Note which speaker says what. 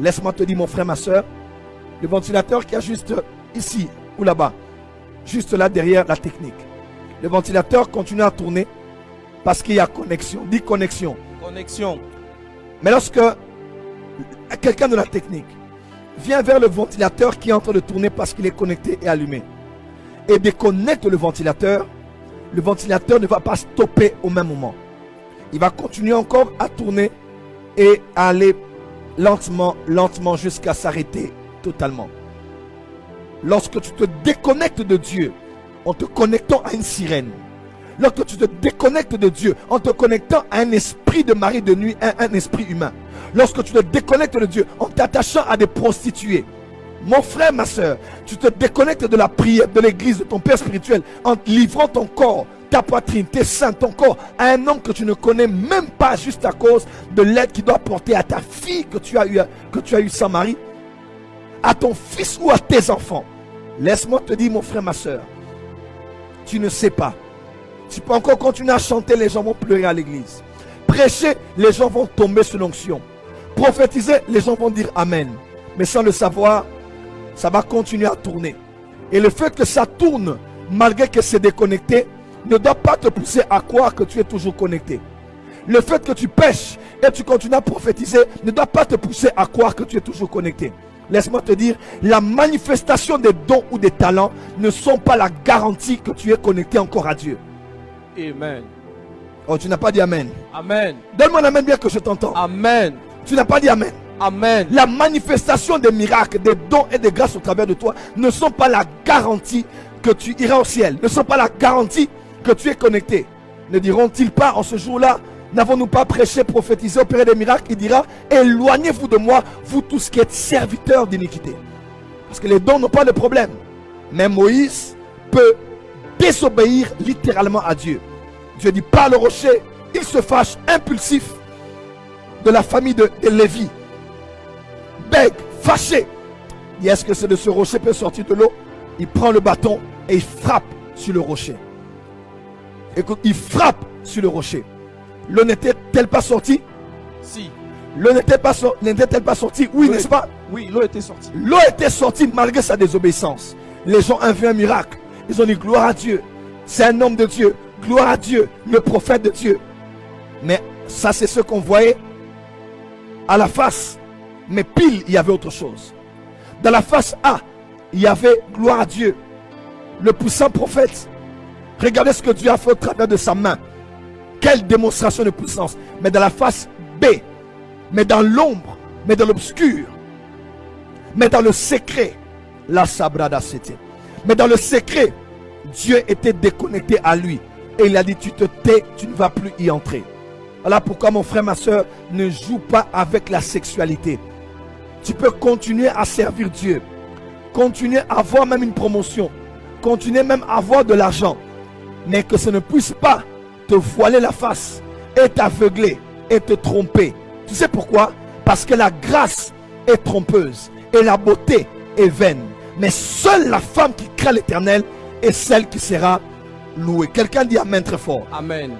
Speaker 1: Laisse-moi te dire, mon frère, ma soeur, le ventilateur qui a juste ici ou là-bas, juste là derrière la technique. Le ventilateur continue à tourner parce qu'il y a connexion. Dis connexion.
Speaker 2: Connexion.
Speaker 1: Mais lorsque quelqu'un de la technique vient vers le ventilateur qui est en train de tourner parce qu'il est connecté et allumé et déconnecte le ventilateur ne va pas stopper au même moment. Il va continuer encore à tourner et à aller lentement, lentement jusqu'à s'arrêter totalement. Lorsque tu te déconnectes de Dieu en te connectant à une sirène, lorsque tu te déconnectes de Dieu en te connectant à un esprit de mari de nuit, un esprit humain, lorsque tu te déconnectes de Dieu en t'attachant à des prostituées, mon frère, ma soeur, tu te déconnectes de la prière, de l'église, de ton père spirituel, en livrant ton corps, ta poitrine, tes seins, ton corps à un homme que tu ne connais même pas, juste à cause de l'aide qu'il doit porter à ta fille que tu as eu sans mari, à ton fils ou à tes enfants. Laisse-moi te dire, mon frère, ma soeur, tu ne sais pas. Tu peux encore continuer à chanter, les gens vont pleurer à l'église. Prêcher, les gens vont tomber sous l'onction. Prophétiser, les gens vont dire Amen. Mais sans le savoir, ça va continuer à tourner. Et le fait que ça tourne, malgré que c'est déconnecté, ne doit pas te pousser à croire que tu es toujours connecté. Le fait que tu pêches et tu continues à prophétiser ne doit pas te pousser à croire que tu es toujours connecté. Laisse-moi te dire, la manifestation des dons ou des talents ne sont pas la garantie que tu es connecté encore à Dieu.
Speaker 2: Amen.
Speaker 1: Oh, tu n'as pas dit Amen.
Speaker 2: Amen.
Speaker 1: Donne-moi un Amen bien que je t'entends.
Speaker 2: Amen.
Speaker 1: Tu n'as pas dit Amen.
Speaker 2: Amen.
Speaker 1: La manifestation des miracles, des dons et des grâces au travers de toi ne sont pas la garantie que tu iras au ciel. Ne sont pas la garantie que tu es connecté. Ne diront-ils pas en ce jour-là, n'avons-nous pas prêché, prophétisé, opéré des miracles? Il dira, éloignez-vous de moi, vous tous qui êtes serviteurs d'iniquité. Parce que les dons n'ont pas de problème. Mais Moïse peut désobéir littéralement à Dieu. Dieu dit, par le rocher, il se fâche, impulsif, de la famille de Lévi. Bègue, fâché. Il dit, est-ce que c'est de ce rocher peut sortir de l'eau? Il prend le bâton et il frappe sur le rocher. Écoute, il frappe sur le rocher. L'eau n'était-elle pas sortie?
Speaker 2: Si.
Speaker 1: L'eau n'était-elle pas sortie? Oui, n'est-ce pas?
Speaker 2: Oui, l'eau était sortie.
Speaker 1: L'eau était sortie malgré sa désobéissance. Les gens ont vu un miracle. Ils ont dit gloire à Dieu. C'est un homme de Dieu. Gloire à Dieu, le prophète de Dieu. Mais ça, c'est ce qu'on voyait à la face. Mais pile, il y avait autre chose. Dans la face A, il y avait gloire à Dieu, le puissant prophète. Regardez ce que Dieu a fait au travers de sa main. Quelle démonstration de puissance. Mais dans la face B, mais dans l'ombre, mais dans l'obscur, mais dans le secret, la sabrada c'était. Mais dans le secret, Dieu était déconnecté à lui. Et il a dit, tu te tais, tu ne vas plus y entrer. Voilà pourquoi, mon frère, ma soeur, ne joue pas avec la sexualité. Tu peux continuer à servir Dieu. Continuer à avoir même une promotion. Continuer même à avoir de l'argent. Mais que ça ne puisse pas te voiler la face et t'aveugler et te tromper. Tu sais pourquoi? Parce que la grâce est trompeuse et la beauté est vaine. Mais seule la femme qui craint l'Éternel est celle qui sera louée. Quelqu'un dit Amen très fort.
Speaker 2: Amen.